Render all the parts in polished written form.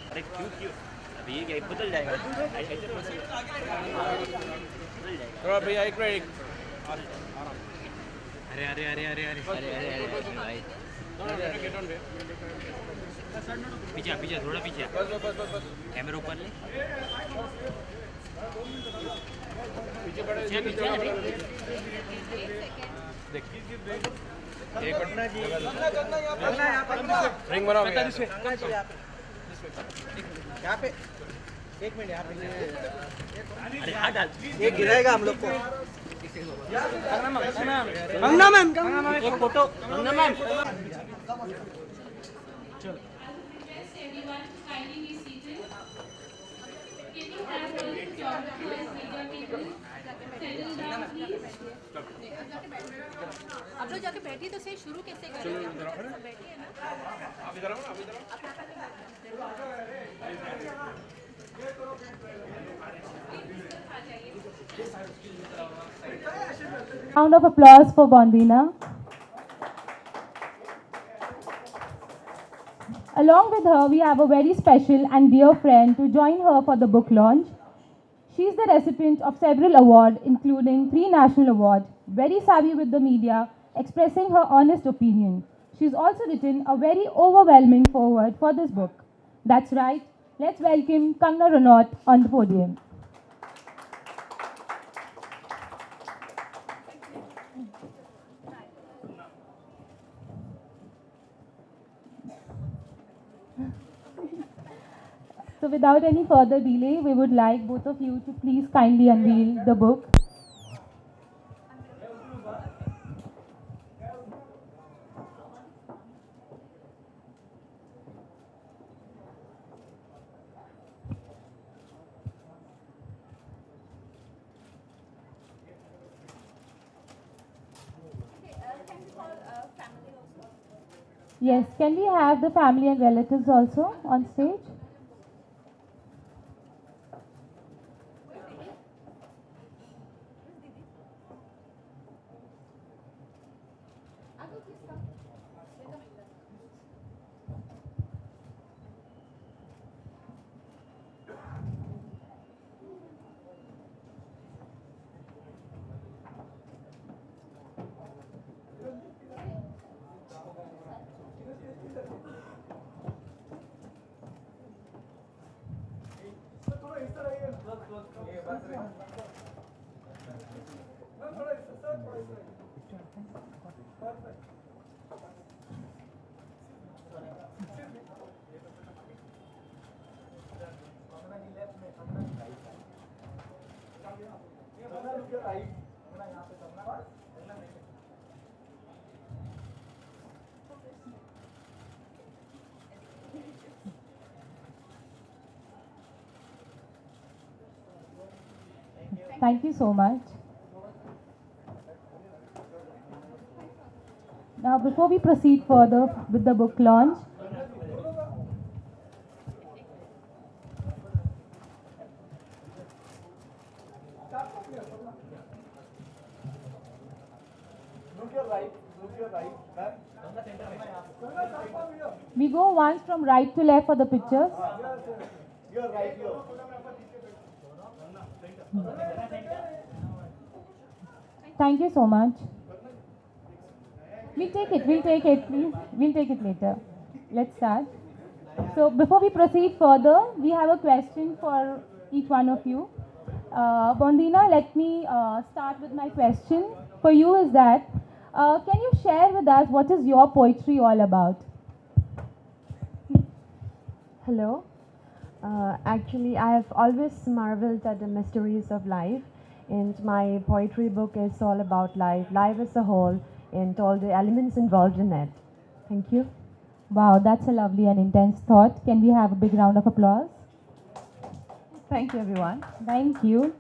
अरे क्यों क्यों अभी ये क्या बदल जाएगा थोड़ा भैया एक मिनट अरे अरे अरे अरे अरे अरे अरे अरे भाई गेट ऑन भैया पीछे पीछे थोड़ा पीछे बस कैमरा ऊपर ले पीछे पड़े पीछे पीछे अभी देख एक मिनट रिंग बनाओ भैया यहाँ पे एक मिनट यहाँ पे अरे हाथ डाल ये गिराएगा हम लोग को कंगना मैम एक फोटो कंगना मैम चलो Everyone, kindly be seated. Can you have all the photographers, media people settle down, please? आप लोग जाके बैठिए तो सही शुरू कैसे करेंगे आप लोग सब बैठिए ना आप इधर आओ ना आप इधर आओ Round of applause for Bondina. Along with her, we have a very special and dear friend to join her for the book launch. She is the recipient of several awards, including 3 national awards, very savvy with the media, expressing her honest opinion. She's also written a very overwhelming foreword for this book. That's right, let's welcome Kangana Ranaut on the podium. So without any further delay, we would like both of you to please kindly unveil the book. Yes, can we have the family and relatives also on stage? Thank you so much. Now, before we proceed further with the book launch, we go once from right to left for the pictures. Thank you so much. We'll take it, please. We'll take it later. Let's start. So before we proceed further, we have a question for each one of you. Bondina, let me start with my question. For you is that, can you share with us what is your poetry all about? Hello. Actually, I have always marveled at the mysteries of life, and my poetry book is all about life as a whole, and all the elements involved in it. Thank you. Wow, that's a lovely and intense thought. Can we have a big round of applause? Thank you, everyone. Thank you.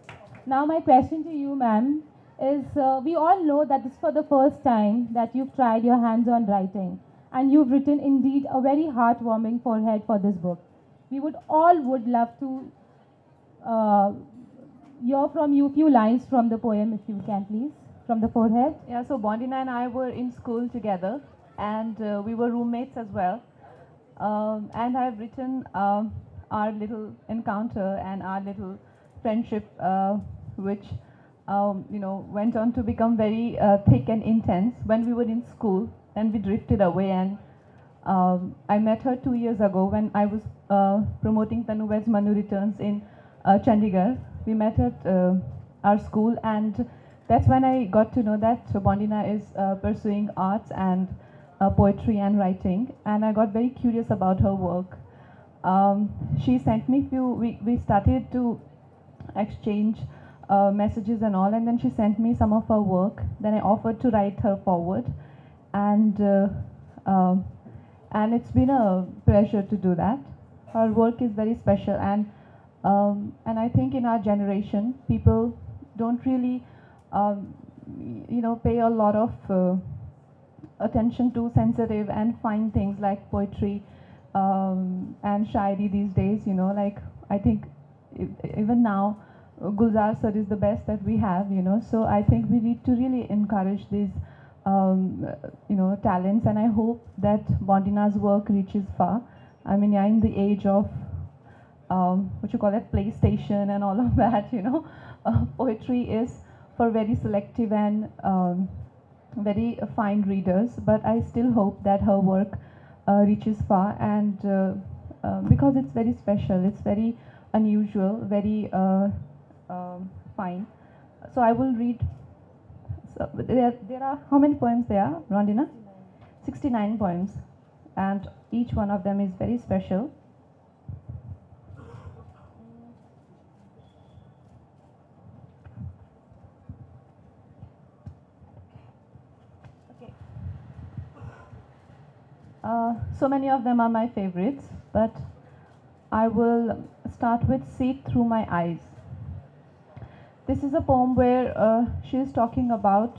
Now, my question to you, ma'am, is we all know that this is for the first time that you've tried your hands on writing, and you've written indeed a very heartwarming forehead for this book. We would love to hear from you a few lines from the poem, if you can, please, from the forehead. Yeah, so Bondina and I were in school together, and we were roommates as well. And I've written our little encounter and our little friendship, which went on to become very thick and intense when we were in school. Then we drifted away, and I met her 2 years ago when I was promoting Moviez Manu Returns in Chandigarh. We met at our school, and that's when I got to know that Bondina is pursuing arts and poetry and writing, and I got very curious about her work. She sent me we started to exchange messages and all, and then she sent me some of her work. Then I offered to write her forward, and it's been a pleasure to do that. Her work is very special, and I think in our generation, people don't really, pay a lot of attention to sensitive and fine things like poetry and shairi these days. Like I think even now, Gulzar sir is the best that we have. So I think we need to really encourage these talents, and I hope that Bondina's work reaches far. I mean, yeah, in the age of what you call it, PlayStation and all of that, poetry is for very selective and very fine readers. But I still hope that her work reaches far, and because it's very special, it's very unusual, very fine. So I will read. So there are how many poems there are, Rondina? 69 poems, and each one of them is very special. Okay. So many of them are my favorites, but I will start with "See It Through My Eyes." This is a poem where she is talking about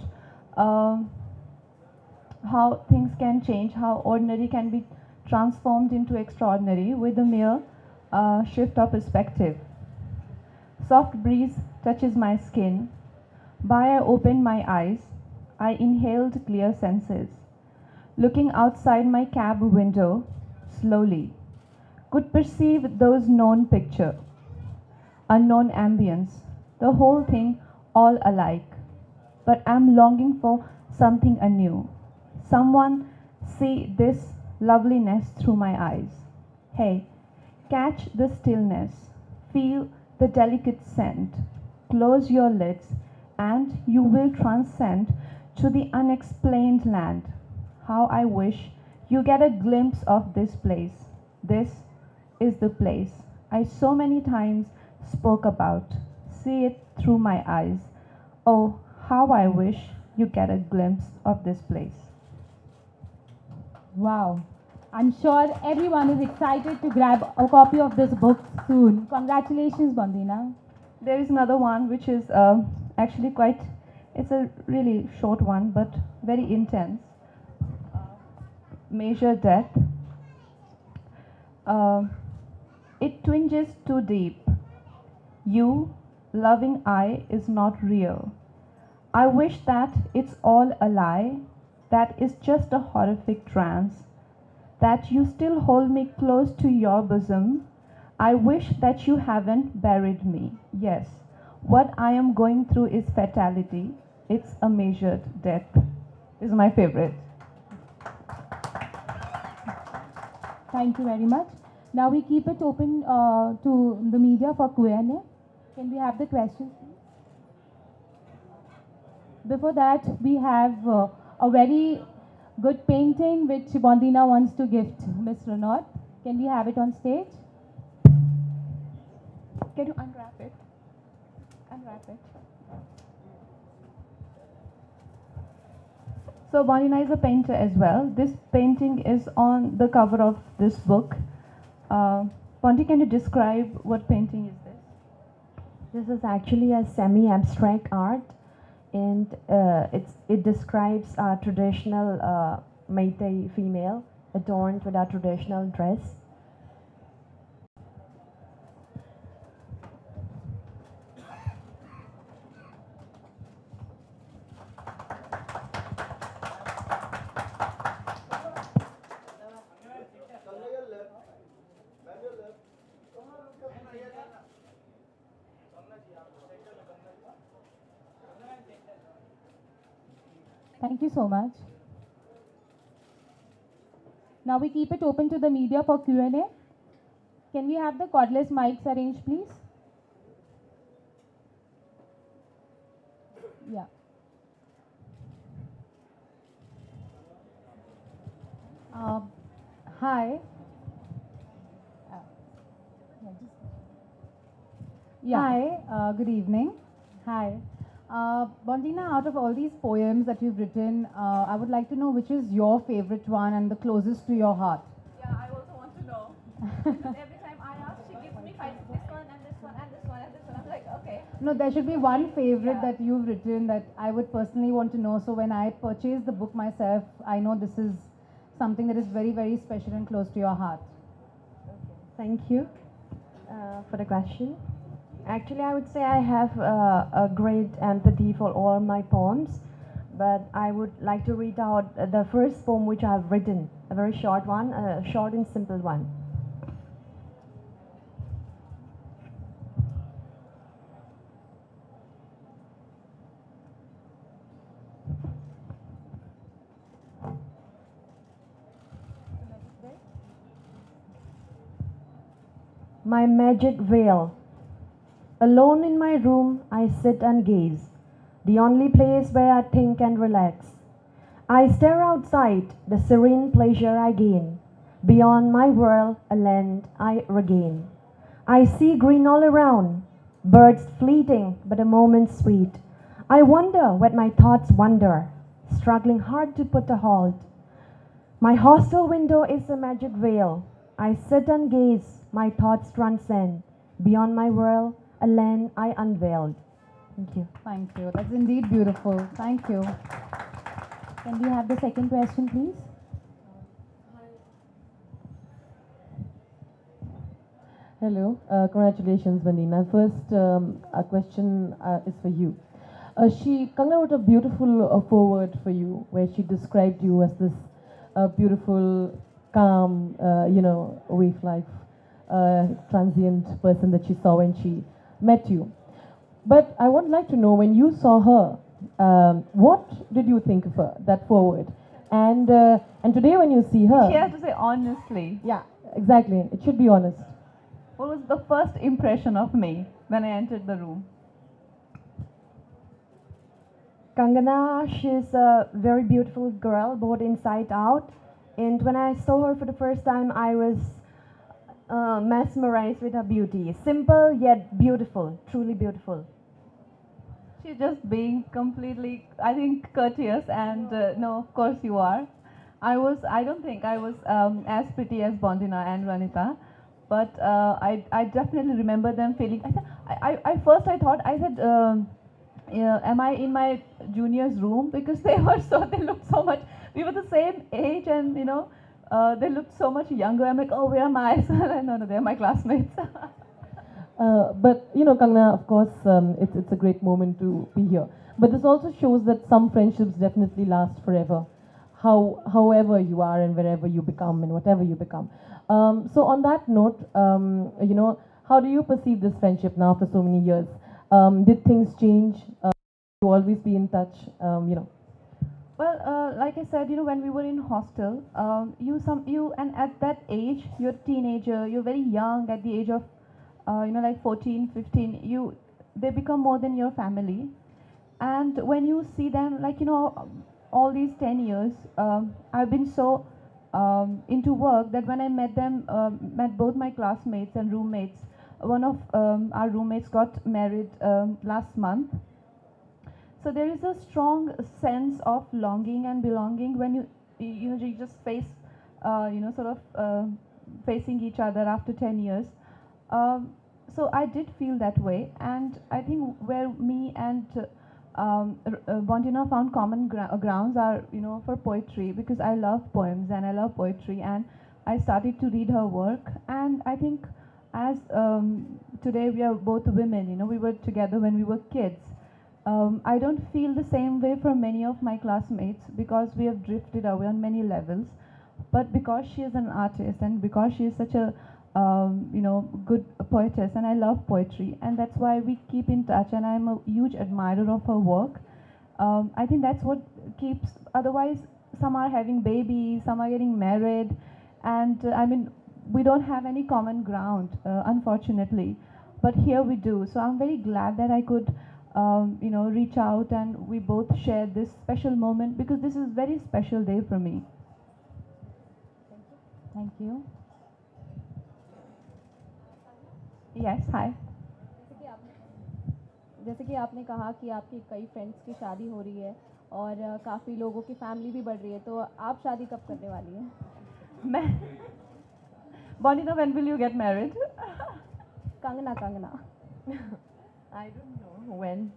how things can change, how ordinary can be transformed into extraordinary with a mere shift of perspective. Soft breeze touches my skin. By I opened my eyes, I inhaled clear senses. Looking outside my cab window, slowly, could perceive those known picture, unknown ambience, the whole thing all alike. But I'm longing for something anew. Someone see this loveliness through my eyes. Hey, catch the stillness, feel the delicate scent. Close your lids and you will transcend to the unexplained land. How I wish you get a glimpse of this place. This is the place I so many times spoke about. See it through my eyes. Oh, how I wish you get a glimpse of this place. Wow. I'm sure everyone is excited to grab a copy of this book soon. Congratulations, Bondina. There is another one which is actually it's a really short one but very intense. Measure Death. It twinges too deep. You, loving eye, is not real. I wish that it's all a lie, that is just a horrific trance, that you still hold me close to your bosom. I wish that you haven't buried me. Yes, what I am going through is fatality. It's a measured death. Is my favorite. Thank you very much. Now we keep it open to the media for Q&A. Can we have the questions, please? Before that, we have a very good painting which Bondina wants to gift Miss Ranaut. Can we have it on stage? Can you unwrap it? Unwrap it. So Bondina is a painter as well. This painting is on the cover of this book. Bondi, can you describe what painting is this? This is actually a semi-abstract art, and it describes a traditional Meitei female adorned with a traditional dress. Thank you so much. Now we keep it open to the media for Q&A. Can we have the cordless mics arranged, please? Yeah. Hi. Yeah. Hi, good evening. Hi. Bondina, out of all these poems that you've written, I would like to know which is your favorite one and the closest to your heart. Yeah, I also want to know. Because every time I ask, she gives me five, this one and this one and this one and this one. I'm like, okay. No, there should be one favorite that you've written that I would personally want to know. So when I purchase the book myself, I know this is something that is very, very special and close to your heart. Thank you for the question. Actually, I would say I have a great empathy for all my poems, but I would like to read out the first poem which I have written, a very short one, a short and simple one. My magic veil. Alone in my room, I sit and gaze, the only place where I think and relax. I stare outside, the serene pleasure I gain. Beyond my world, a land I regain. I see green all around, birds fleeting, but a moment sweet. I wonder what my thoughts wander, struggling hard to put a halt. My hostel window is a magic veil. I sit and gaze, my thoughts transcend. Beyond my world, a land I unveiled. Thank you. Thank you. That's indeed beautiful. Thank you. Can we have the second question, please? Hello, congratulations, Vandina. First, a question is for you. Kangana wrote a beautiful foreword for you, where she described you as this beautiful, calm, waif life, transient person that she saw when she met you. But I would like to know, when you saw her, what did you think of her, that foreword? And today when you see her... She has to say honestly. Yeah, exactly. It should be honest. What was the first impression of me when I entered the room? Kangana, she's a very beautiful girl, both inside out. And when I saw her for the first time, I was mesmerized with her beauty. Simple yet beautiful, truly beautiful. She's just being completely, I think, courteous, and no, of course you are. I don't think I was as pretty as Bondina and Vanita, but I definitely remember them feeling. I thought, yeah, am I in my junior's room? Because they looked so much, we were the same age, and they looked so much younger. I'm like, oh, where am I? No, they're my classmates. But Kangana, of course, it's a great moment to be here. But this also shows that some friendships definitely last forever, however you are and wherever you become and whatever you become. So on that note, how do you perceive this friendship now after so many years? Did things change? You always be in touch? Well, like I said, when we were in hostel, and at that age, you're a teenager, you're very young, at the age of, like 14, 15, they become more than your family. And when you see them, like, all these 10 years, I've been so into work that when I met them, met both my classmates and roommates, one of our roommates got married last month. So there is a strong sense of longing and belonging when you just face, facing each other after 10 years. So I did feel that way, and I think where me and Bondina found common grounds are, for poetry, because I love poems and I love poetry, and I started to read her work, and I think as today we are both women, we were together when we were kids. I don't feel the same way for many of my classmates because we have drifted away on many levels. But because she is an artist and because she is such a good poetess, and I love poetry, and that's why we keep in touch, and I'm a huge admirer of her work. I think that's what keeps, otherwise some are having babies, some are getting married, and I mean, we don't have any common ground, unfortunately, but here we do. So I'm very glad that I could reach out and we both shared this special moment, because this is a very special day for me. Thank you. Yes, hi. जैसे कि आपने कहा कि आपकी कई friends की शादी हो रही है और काफ़ी लोगों की फैमिली भी बढ़ रही है, तो आप शादी कब करने वाली हैं? मैं Bonita, when will you get married? Kangana Kangana I don't know when.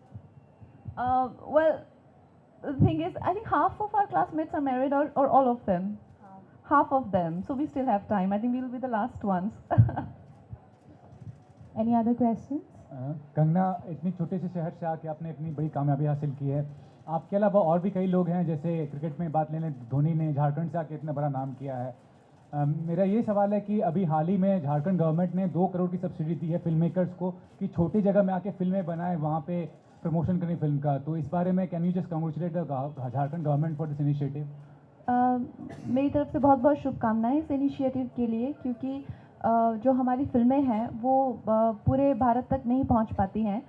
Well, the thing is, I think half of our classmates are married, or all of them. Half of them. So we still have time. I think we'll be the last ones. Any other questions? Kangana, इतनी छोटे से शहर से आके आपने इतनी बड़ी कामयाबी हासिल की है. आपके अलावा और भी कई लोग हैं, जैसे क्रिकेट में बात ले लें, धोनी ने झारखंड से आके इतना बड़ा नाम किया है. मेरा ये सवाल है कि अभी हाल ही में झारखंड गवर्नमेंट ने 2 करोड़ की सब्सिडी दी है फिल्म मेकर्स को कि छोटी जगह में आके फिल्में बनाएं, वहाँ पे प्रमोशन करें फिल्म का. तो इस बारे में can you just congratulate Jharkhand government for this initiative? मेरी तरफ से बहुत बहुत शुभकामनाएं इस इनिशिएटिव के लिए, क्योंकि जो हमारी फिल्में हैं वो पूरे भारत तक नहीं पहुंच पाती हैं,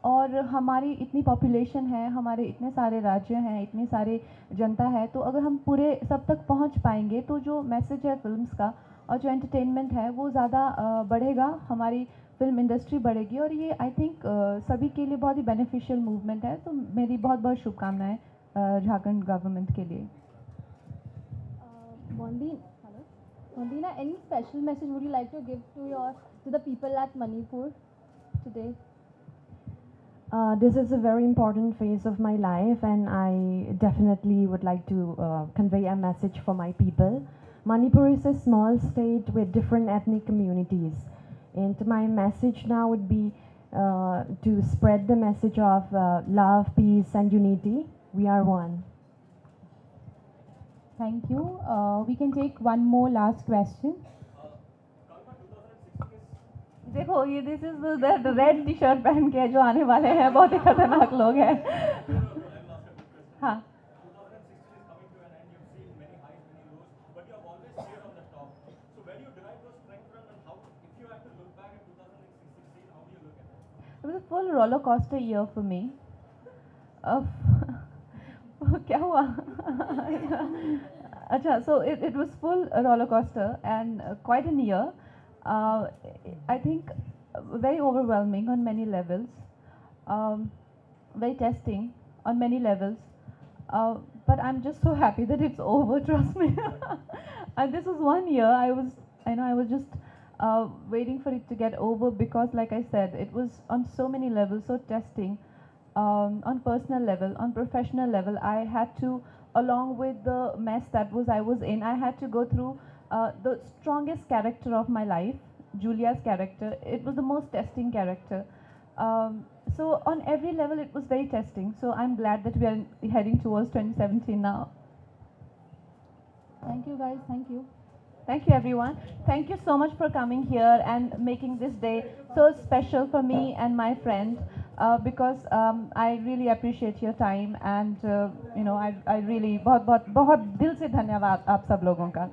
और हमारी इतनी पॉपुलेशन है, हमारे इतने सारे राज्य हैं, इतनी सारी जनता है, तो अगर हम पूरे सब तक पहुंच पाएंगे तो जो मैसेज है फिल्म्स का और जो एंटरटेनमेंट है वो ज़्यादा बढ़ेगा, हमारी फिल्म इंडस्ट्री बढ़ेगी, और ये आई थिंक सभी के लिए बहुत ही बेनिफिशियल मूवमेंट है. तो मेरी बहुत बहुत शुभकामनाएं झारखंड गवर्नमेंट के लिए. Mondina, any special message would you like to give to the people at Manipur today? This is a very important phase of my life, and I definitely would like to convey a message for my people. Manipur is a small state with different ethnic communities, and my message now would be to spread the message of love, peace, and unity. We are one. Thank you. We can take one more last question. देखो, ये this is the red T shirt पहन के जो आने वाले हैं, बहुत ही खतरनाक लोग हैं. हाँ. It was a full roller coaster year for me. क्या हुआ? अच्छा, so it was full roller coaster and quite a year. I think very overwhelming on many levels, very testing on many levels, but I'm just so happy that it's over, trust me. And this was one year I was just waiting for it to get over, because like I said, it was on so many levels, so testing, on personal level, on professional level. I had to, along with the mess that I was in, I had to go through the strongest character of my life, Julia's character. It was the most testing character. So on every level it was very testing. So I'm glad that we are heading towards 2017 now. Thank you guys, thank you. Thank you everyone. Thank you so much for coming here and making this day so special for me and my friend, because I really appreciate your time, and I really बहुत दिल से धन्यवाद आप सब लोगों का.